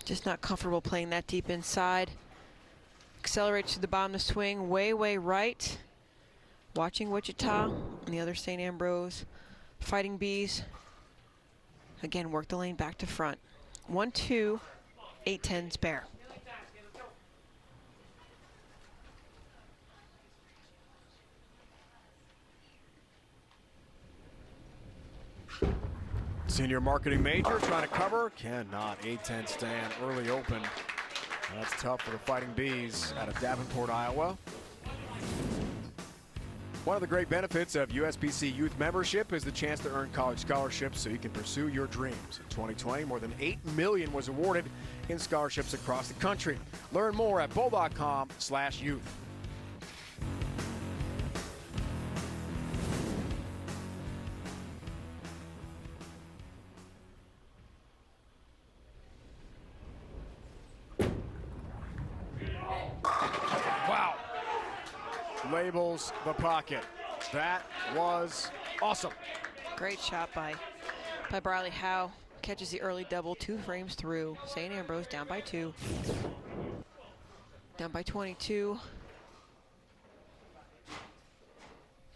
Just not comfortable playing that deep inside. Accelerates to the bottom of the swing, way right. Watching Wichita and the other St. Ambrose Fighting Bees. Again, work the lane back to front. 1-2, 8-10 spare. Senior marketing major trying to cover. Cannot. 8-10 stand. Early open. That's tough for the Fighting Bees out of Davenport, Iowa. One of the great benefits of USBC youth membership is the chance to earn college scholarships so you can pursue your dreams. In 2020, more than $8 million was awarded in scholarships across the country. Learn more at bowl.com/youth. Wow. Labels the pocket. That was awesome. Great shot by Briley Howe. catches the early double, 2 frames through. St. Ambrose down by 2. Down by 22.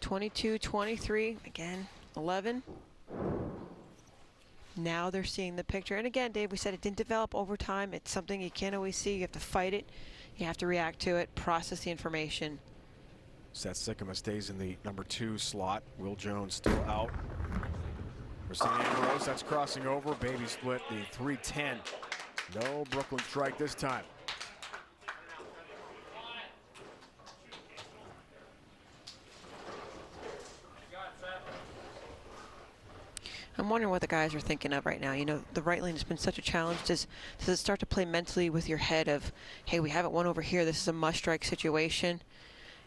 22, 23, again, 11. Now they're seeing the picture. And again, Dave, we said it didn't develop over time. It's something you can't always see. You have to fight it. You have to react to it, process the information. Seth Sikkema stays in the number 2 slot. Will Jones still out. For St. Ambrose, that's crossing over. Baby split the 3-10. No Brooklyn strike this time. I'm wondering what the guys are thinking of right now. You know, the right lane has been such a challenge. Does it start to play mentally with your head of, hey, we haven't won over here. This is a must-strike situation.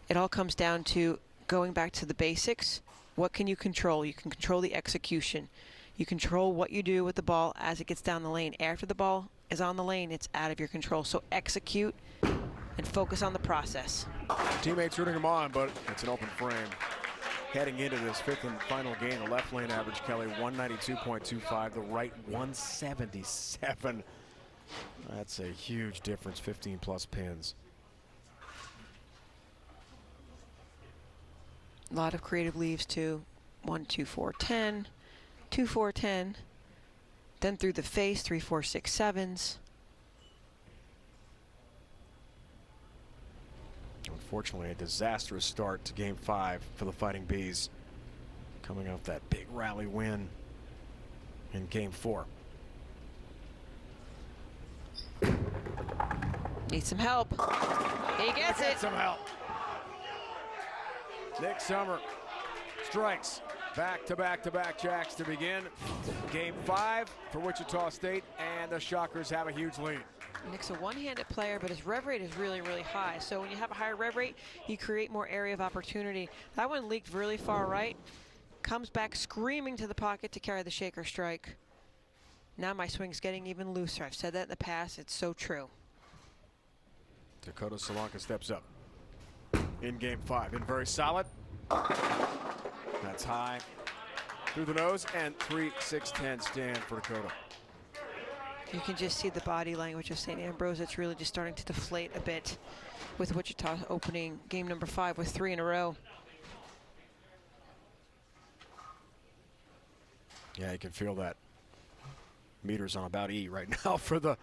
It all comes down to going back to the basics. What can you control? You can control the execution. You control what you do with the ball as it gets down the lane. After the ball is on the lane, it's out of your control. So execute and focus on the process. Teammates rooting him on, but it's an open frame. Heading into this 5th and final game, the left lane average, Kelly, 192.25. The right, 177. That's a huge difference, 15-plus pins. A lot of creative leaves, too. 1, 2, 4, 10. 2, 4, 10. Then through the face, 3, 4, 6, 7s. Unfortunately, a disastrous start to Game 5 for the Fighting Bees, coming off that big rally win in Game 4. Needs some help. He gets it. Some help. Nick Summer strikes back-to-back-to-back jacks to begin Game 5 for Wichita State, and the Shockers have a huge lead. Nick's a one-handed player, but his rev rate is really, really high. So when you have a higher rev rate, you create more area of opportunity. That one leaked really far right. Comes back screaming to the pocket to carry the shaker strike. Now my swing's getting even looser. I've said that in the past. It's so true. Dakota Solanka steps up in Game 5. In very solid. That's high through the nose, and 3-6-10 stand for Dakota. You can just see the body language of St. Ambrose. It's really just starting to deflate a bit with Wichita opening game number 5 with 3 in a row. Yeah, you can feel that. Meters on about E right now for the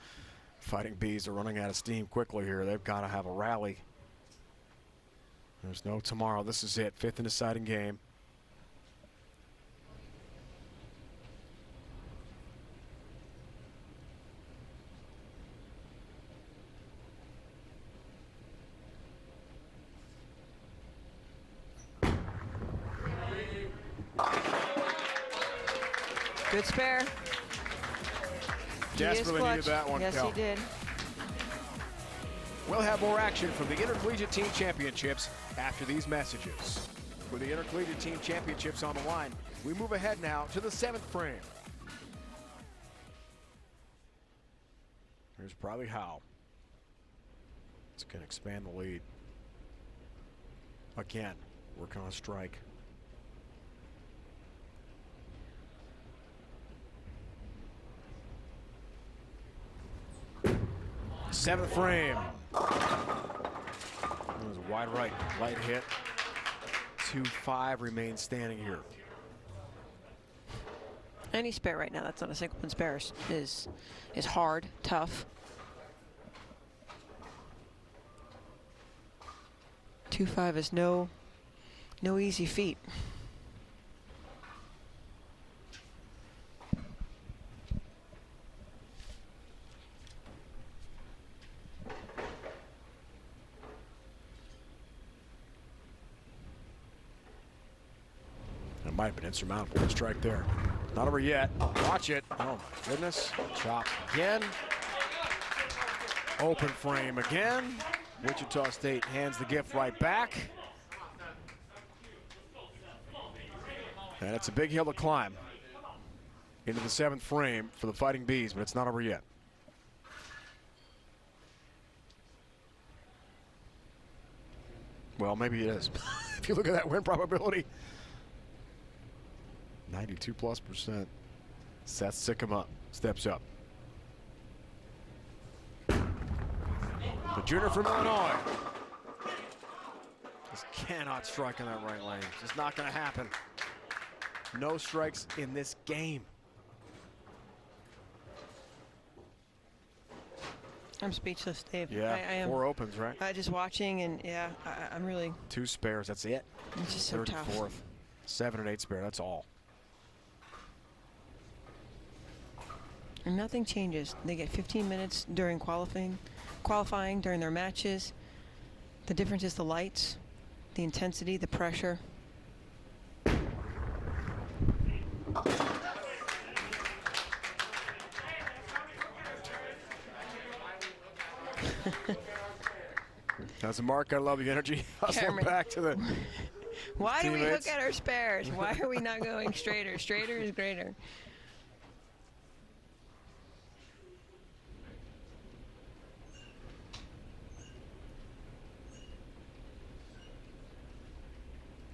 Fighting Bees. Are running out of steam quickly here. They've got to have a rally. There's no tomorrow. This is it. 5th and deciding game. Good spare. Desperately needed that one. Yes, Kel. he did. We'll have more action from the Intercollegiate Team Championships after these messages. With the Intercollegiate Team Championships on the line, we move ahead now to the 7th frame. Here's probably how. It's going to expand the lead. Again, working on a strike. Seventh frame. It was a wide right, light hit. 2-5 remains standing here. Any spare right now that's not a single pin spare is hard, tough. 2-5 is no easy feat. That might have been insurmountable. Good strike there. Not over yet. Watch it. Oh my goodness. Chop again. Open frame again. Wichita State hands the gift right back. And it's a big hill to climb into the 7th frame for the Fighting Bees, but it's not over yet. Well, maybe it is. If you look at that win probability, 92+%. Seth Sikkema steps up. The junior from Illinois. Just cannot strike in that right lane. Just not going to happen. No strikes in this game. I'm speechless, Dave. Yeah, I am. 4 opens, right? Just watching, and yeah, I'm really. 2 spares, that's it. It's just so Third tough. and fourth. 7 and 8 spare, that's all. And nothing changes. They get 15 minutes during qualifying during their matches. The difference is the lights, the intensity, the pressure. That's a mark. I love the energy. Hustling Cameron. back to the Why do we teammates. look at our spares? Why are we not going straighter? Straighter is greater.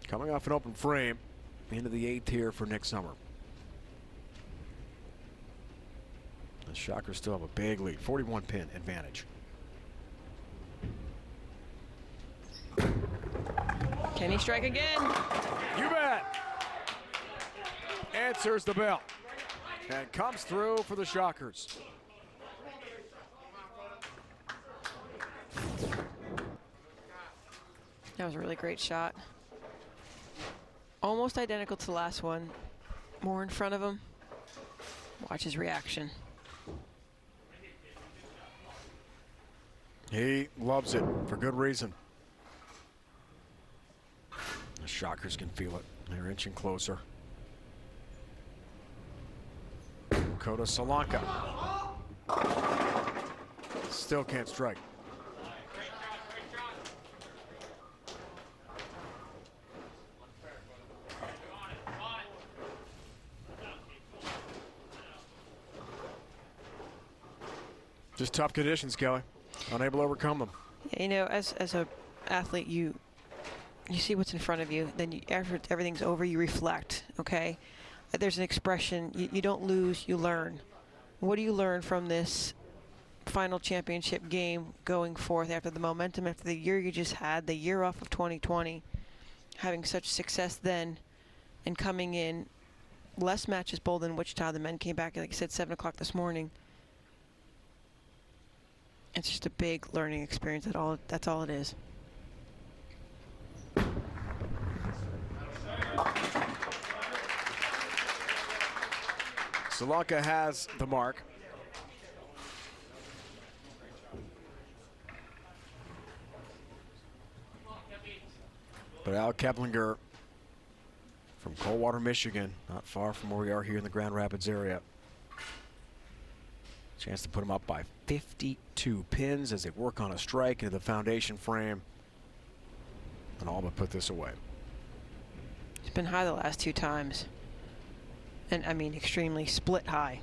Coming off an open frame into the 8th here for Nick Summer. The Shockers still have a big lead, 41 pin advantage. Can he strike again? You bet. Answers the bell and comes through for the Shockers. That was a really great shot. Almost identical to the last one. More in front of him. Watch his reaction. He loves it for good reason. The Shockers can feel it. They're inching closer. Kota Solanka. Still can't strike. Just tough conditions, Kelly. Unable to overcome them. You know, as a athlete, you see what's in front of you. Then after everything's over, you reflect. Okay, there's an expression: you don't lose, you learn. What do you learn from this final championship game going forth after the momentum, after the year you just had, the year off of 2020, having such success then, and coming in less matches bowled than Wichita. The men came back, like I said, 7 o'clock this morning. It's just a big learning experience. That's all it is. Solanka has the mark. But Al Keplinger from Coldwater, Michigan, not far from where we are here in the Grand Rapids area. Chance to put him up by 52 pins as they work on a strike into the foundation frame. And all but put this away. It's been high the last 2 times. And I mean, extremely split high.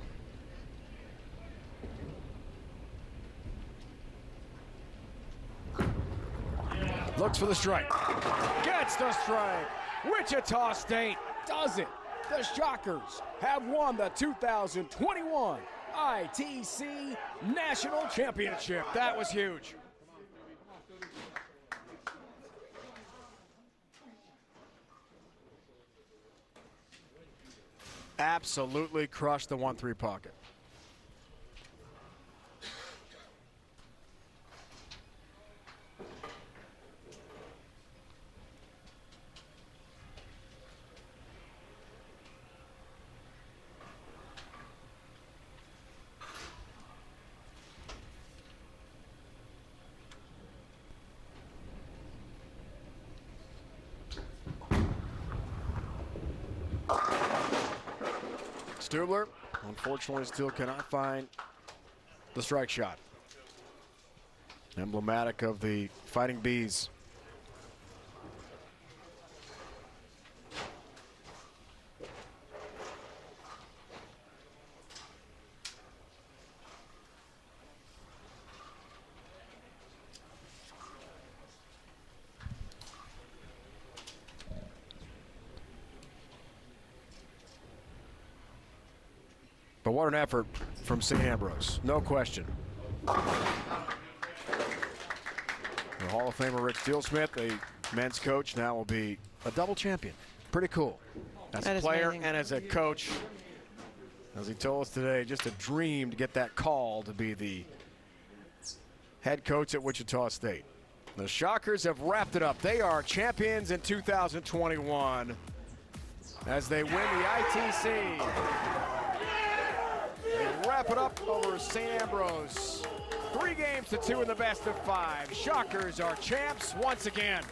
Looks for the strike. Gets the strike. Wichita State does it. The Shockers have won the 2021 ITC National Championship. That was huge. Absolutely crushed the 1-3 pocket. Stubler, unfortunately, still cannot find the strike shot. Emblematic of the Fighting Bees. But what an effort from St. Ambrose, no question. The Hall of Famer Rick Steelsmith, a men's coach, now will be a double champion. Pretty cool. As a player and as a coach, as he told us today, just a dream to get that call to be the head coach at Wichita State. The Shockers have wrapped it up. They are champions in 2021 as they win the ITC. They wrap it up over St. Ambrose. 3-2 in the best of 5. Shockers are champs once again.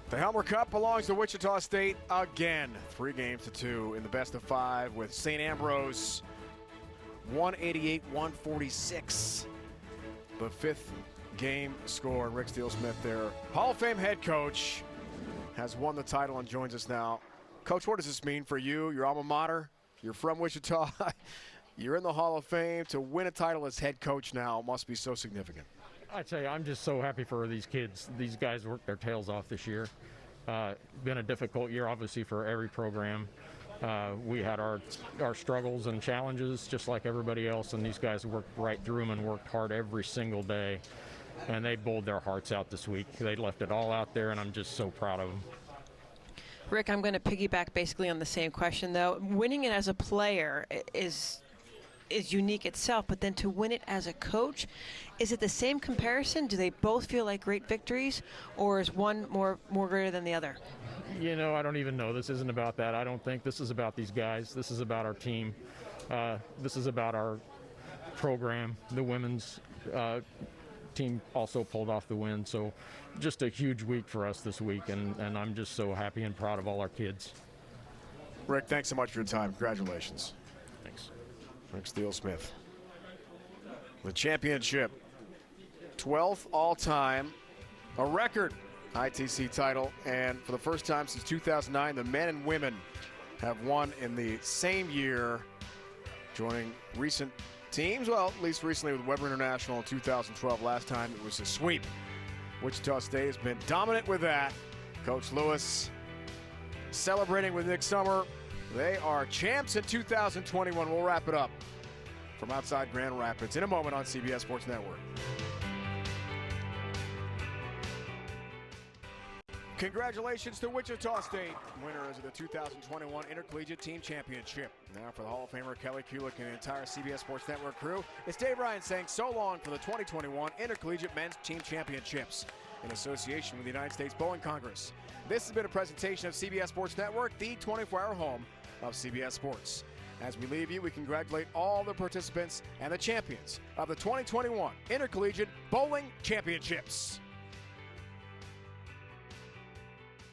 The Helmer Cup belongs to Wichita State again. 3-2 in the best of 5 with St. Ambrose 188-146. The 5th game score. Rick Steelsmith, their Hall of Fame head coach, has won the title and joins us now. Coach, what does this mean for you, your alma mater? You're from Wichita. You're in the Hall of Fame. To win a title as head coach now must be so significant. I tell you, I'm just so happy for these kids. These guys worked their tails off this year. Been a difficult year, obviously, for every program. We had our struggles and challenges just like everybody else, and these guys worked right through them and worked hard every single day. And they bowled their hearts out this week. They left it all out there, and I'm just so proud of them. Rick, I'm going to piggyback basically on the same question, though. Winning it as a player is unique itself, but then to win it as a coach, is it the same comparison? Do they both feel like great victories, or is one more greater than the other? You know, I don't even know. This isn't about that. I don't think this is about these guys. This is about our team. This is about our program. The women's team also pulled off the win, so just a huge week for us this week, and I'm just so happy and proud of all our kids. Rick, thanks so much for your time. Congratulations. Thanks. Rick Steelsmith. The championship, 12th all-time, a record ITC title, and for the first time since 2009, the men and women have won in the same year, joining recent teams, well, at least recently with Weber International in 2012. Last time it was a sweep. Wichita State has been dominant with that. Coach Lewis celebrating with Nick Summer. They are champs in 2021. We'll wrap it up from outside Grand Rapids in a moment on CBS Sports Network. Congratulations to Wichita State, winners of the 2021 Intercollegiate Team Championship. Now for the Hall of Famer Kelly Kulick and the entire CBS Sports Network crew, it's Dave Ryan saying so long for the 2021 Intercollegiate Men's Team Championships in association with the United States Bowling Congress. This has been a presentation of CBS Sports Network, the 24-hour home of CBS Sports. As we leave you, we congratulate all the participants and the champions of the 2021 Intercollegiate Bowling Championships.